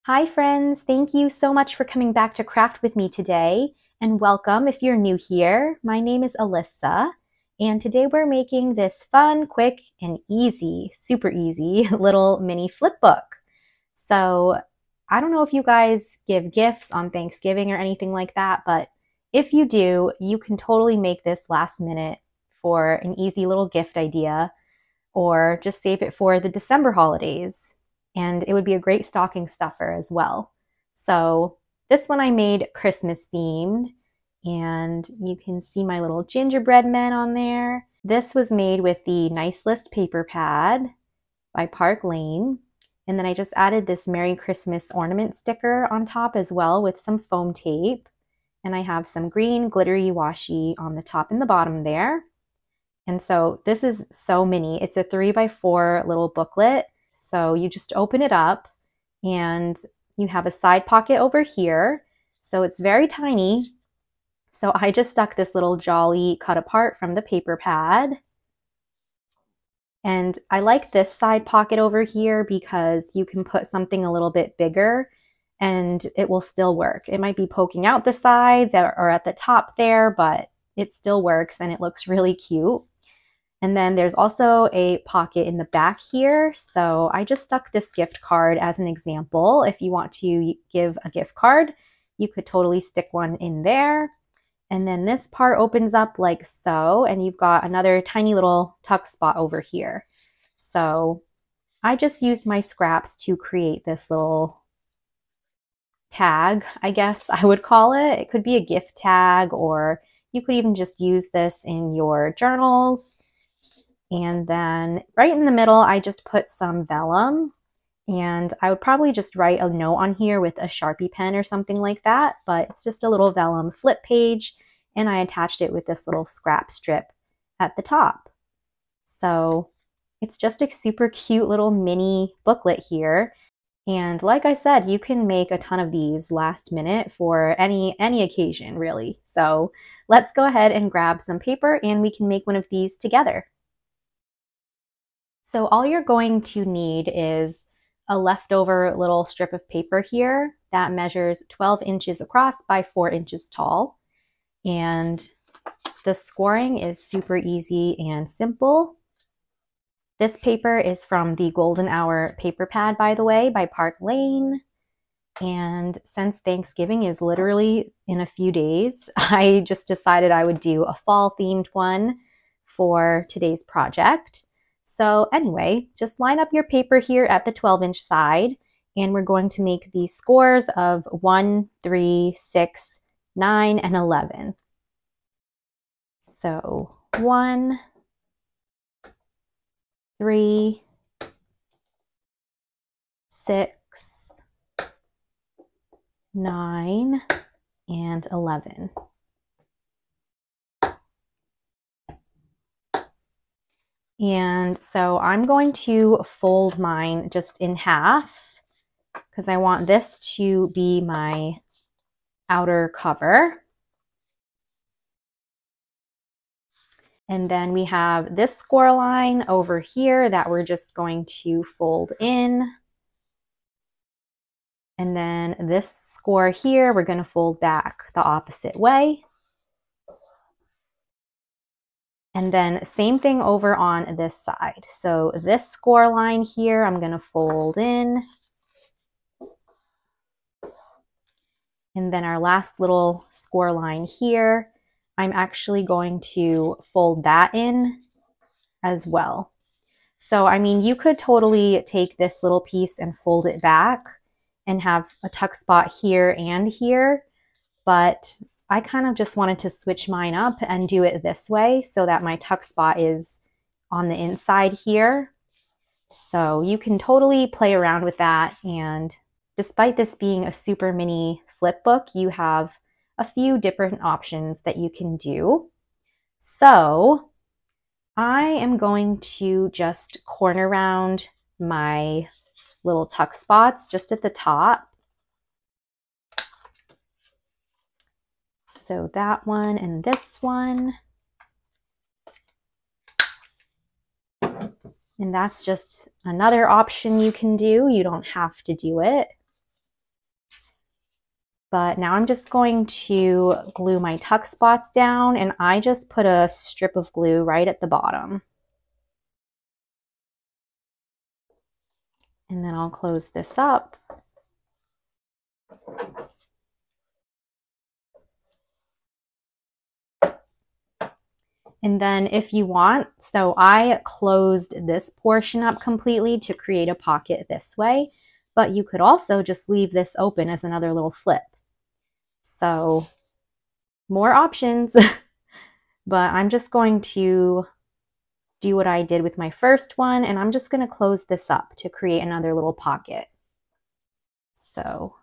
Hi friends, thank you so much for coming back to craft with me today, and welcome if you're new here. My name is Alyssa, and today we're making this fun, quick, and easy, super easy little mini flip book. So I don't know if you guys give gifts on Thanksgiving or anything like that, but if you do, you can totally make this last minute for an easy little gift idea, or just save it for the December holidays. And it would be a great stocking stuffer as well. So this one I made Christmas themed, and you can see my little gingerbread men on there. This was made with the Nice List paper pad by Park Lane. And then I just added this Merry Christmas ornament sticker on top as well with some foam tape. And I have some green glittery washi on the top and the bottom there. And so this is so mini. It's a 3x4 little booklet. So you just open it up and you have a side pocket over here. So it's very tiny. So I just stuck this little jolly cut apart from the paper pad. And I like this side pocket over here because you can put something a little bit bigger and it will still work. It might be poking out the sides or at the top there, but it still works and it looks really cute. And then there's also a pocket in the back here. So I just stuck this gift card as an example. If you want to give a gift card, you could totally stick one in there. And then this part opens up like so, and you've got another tiny little tuck spot over here. So I just used my scraps to create this little tag, I guess I would call it. It could be a gift tag, or you could even just use this in your journals. And then right in the middle, I just put some vellum, and I would probably just write a note on here with a Sharpie pen or something like that, but it's just a little vellum flip page, and I attached it with this little scrap strip at the top. So it's just a super cute little mini booklet here. And like I said, you can make a ton of these last minute for any occasion, really. So let's go ahead and grab some paper and we can make one of these together. So all you're going to need is a leftover little strip of paper here that measures 12 inches across by 4 inches tall. And the scoring is super easy and simple. This paper is from the Golden Hour paper pad, by the way, by Park Lane. And since Thanksgiving is literally in a few days, I just decided I would do a fall themed one for today's project. So anyway, just line up your paper here at the 12-inch side, and we're going to make these scores of 1, 3, 6, 9, and 11. So 1, 3, 6, 9, and 11. And so I'm going to fold mine just in half because I want this to be my outer cover. And then we have this score line over here that we're just going to fold in. And then this score here, we're going to fold back the opposite way. And then same thing over on this side. So this score line here, I'm going to fold in. And then our last little score line here, I'm actually going to fold that in as well. So, I mean, you could totally take this little piece and fold it back and have a tuck spot here and here, but I kind of just wanted to switch mine up and do it this way so that my tuck spot is on the inside here. So you can totally play around with that. And despite this being a super mini flip book, you have a few different options that you can do. So I am going to just corner round my little tuck spots just at the top. So that one and this one. And that's just another option you can do. You don't have to do it. But now I'm just going to glue my tuck spots down, and I just put a strip of glue right at the bottom. And then I'll close this up. And then if you want, so I closed this portion up completely to create a pocket this way, but you could also just leave this open as another little flip. So more options, but I'm just going to do what I did with my first one, and I'm just going to close this up to create another little pocket. So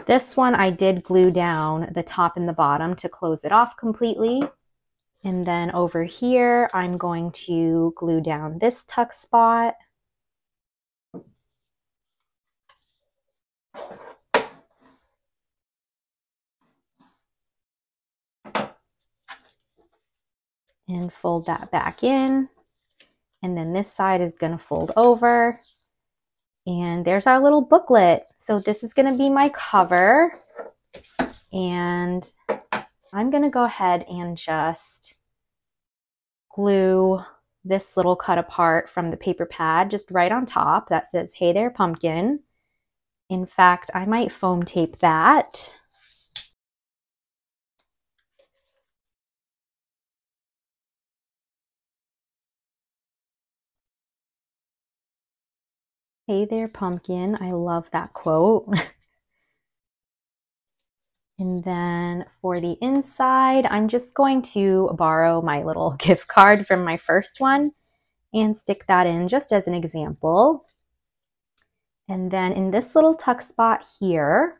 this one I did glue down the top and the bottom to close it off completely. And then over here, I'm going to glue down this tuck spot. And fold that back in. And then this side is going to fold over. And there's our little booklet. So this is going to be my cover. And I'm going to go ahead and just glue this little cut apart from the paper pad just right on top that says, "Hey there, pumpkin." In fact, I might foam tape that. "Hey there, pumpkin." I love that quote. And then for the inside, I'm just going to borrow my little gift card from my first one and stick that in just as an example. And then in this little tuck spot here,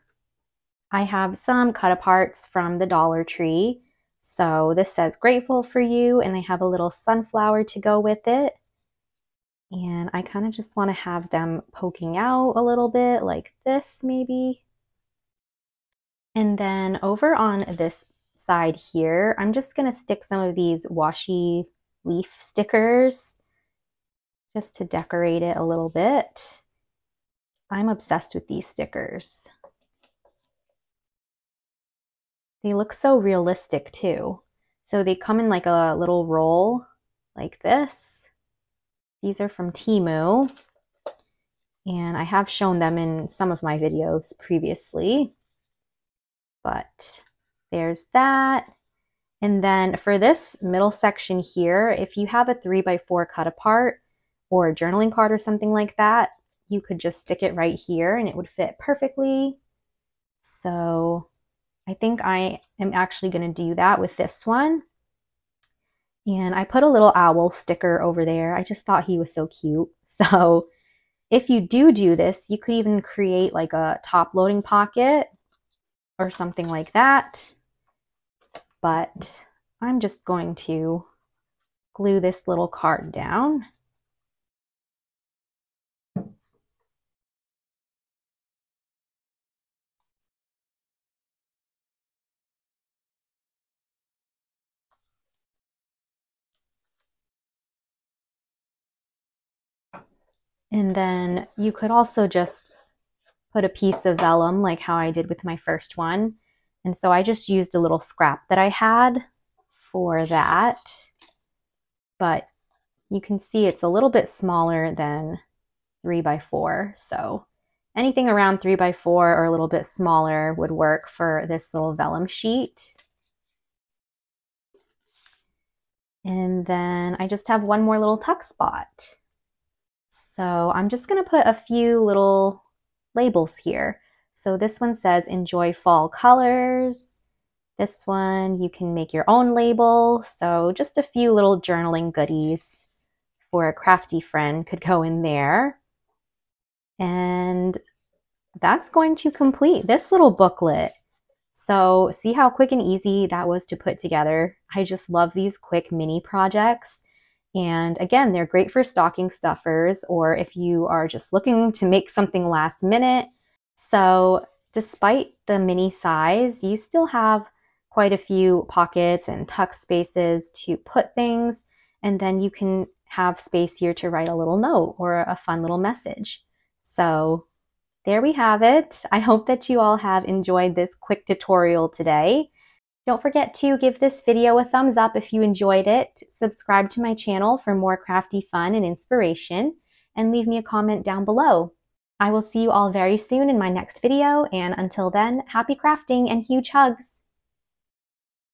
I have some cut aparts from the Dollar Tree. So this says "Grateful for You," and I have a little sunflower to go with it. And I kind of just want to have them poking out a little bit like this maybe. And then over on this side here, I'm just going to stick some of these washi leaf stickers just to decorate it a little bit. I'm obsessed with these stickers. They look so realistic too. So they come in like a little roll like this. These are from Temu, and I have shown them in some of my videos previously. But there's that. And then for this middle section here, if you have a 3x4 cut apart or a journaling card or something like that, you could just stick it right here and it would fit perfectly. So I think I am actually going to do that with this one. And I put a little owl sticker over there. I just thought he was so cute. So if you do this, you could even create like a top loading pocket or something like that. But I'm just going to glue this little card down. And then you could also just put a piece of vellum like how I did with my first one. And so I just used a little scrap that I had for that. But you can see it's a little bit smaller than 3x4. So anything around 3x4 or a little bit smaller would work for this little vellum sheet. And then I just have one more little tuck spot. So I'm just going to put a few little labels here. So this one says "Enjoy fall colors." This one, you can make your own label. So just a few little journaling goodies for a crafty friend could go in there. And that's going to complete this little booklet. So see how quick and easy that was to put together. I just love these quick mini projects. And again, they're great for stocking stuffers or if you are just looking to make something last minute. So despite the mini size, you still have quite a few pockets and tuck spaces to put things. And then you can have space here to write a little note or a fun little message. So there we have it. I hope that you all have enjoyed this quick tutorial today. Don't forget to give this video a thumbs up if you enjoyed it, subscribe to my channel for more crafty fun and inspiration, and leave me a comment down below. I will see you all very soon in my next video, and until then, happy crafting and huge hugs!